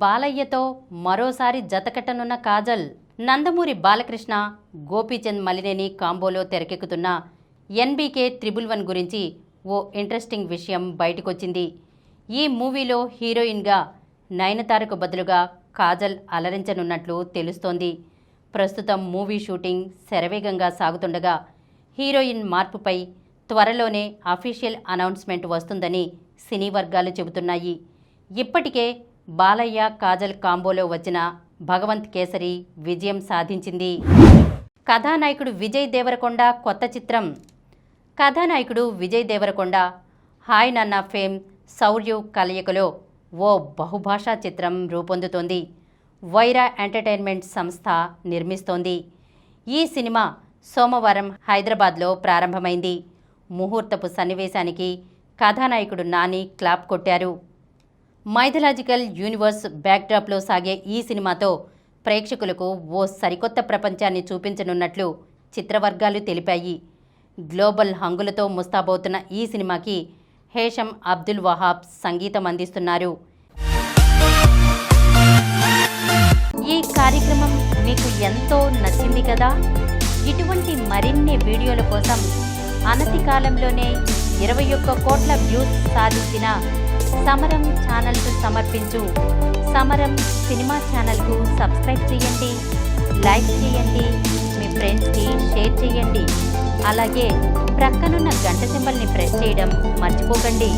బాలయ్యతో మరోసారి జతకట్టనున్న కాజల్. నందమూరి బాలకృష్ణ, గోపీచంద్ మలినేని కాంబోలో తెరకెక్కుతున్న ఎన్బీకే 111 గురించి ఓ ఇంట్రెస్టింగ్ విషయం బయటకొచ్చింది. ఈ మూవీలో హీరోయిన్గా నయనతారకు బదులుగా కాజల్ అలరించనున్నట్లు తెలుస్తోంది. ప్రస్తుతం మూవీ షూటింగ్ శరవేగంగా సాగుతుండగా హీరోయిన్ మార్పుపై త్వరలోనే అఫీషియల్ అనౌన్స్మెంట్ వస్తుందని సినీ వర్గాలు చెబుతున్నాయి. ఇప్పటికే బాలయ్య, కాజల్ కాంబోలో వచ్చిన భగవంత్ కేసరి విజయం సాధించింది. కథానాయకుడు విజయ్ దేవరకొండ కొత్త చిత్రం. కథానాయకుడు విజయ్ దేవరకొండ, హాయ్ నాన్న ఫేమ్, శౌర్య కలయికలో ఓ బహుభాషా చిత్రం రూపొందుతోంది. వైరా ఎంటర్టైన్మెంట్ సంస్థ నిర్మిస్తోంది. ఈ సినిమా సోమవారం హైదరాబాద్లో ప్రారంభమైంది. ముహూర్తపు సన్నివేశానికి కథానాయకుడు నాని క్లాప్ కొట్టారు. మైథలాజికల్ యూనివర్స్ బ్యాక్డ్రాప్లో సాగే ఈ సినిమాతో ప్రేక్షకులకు ఓ సరికొత్త ప్రపంచాన్ని చూపించనున్నట్లు చిత్రవర్గాలు తెలిపాయి. గ్లోబల్ హంగులతో ముస్తాబవుతున్న ఈ సినిమాకి హేషం అబ్దుల్ వహాబ్ సంగీతం అందిస్తున్నారు. ఈ కార్యక్రమం మీకు ఎంతో నచ్చింది కదా. ఇటువంటి మరిన్ని వీడియోల కోసం అనతి కాలంలోనే 21 కోట్ల వ్యూస్ సాధించిన సమరం ఛానల్కు సమర్పించు సమరం సినిమా ఛానల్కు సబ్స్క్రైబ్ చేయండి, లైక్ చేయండి, మీ ఫ్రెండ్స్కి షేర్ చేయండి. అలాగే ప్రక్కనున్న గంట సింబల్ని ప్రెస్ చేయడం మర్చిపోకండి.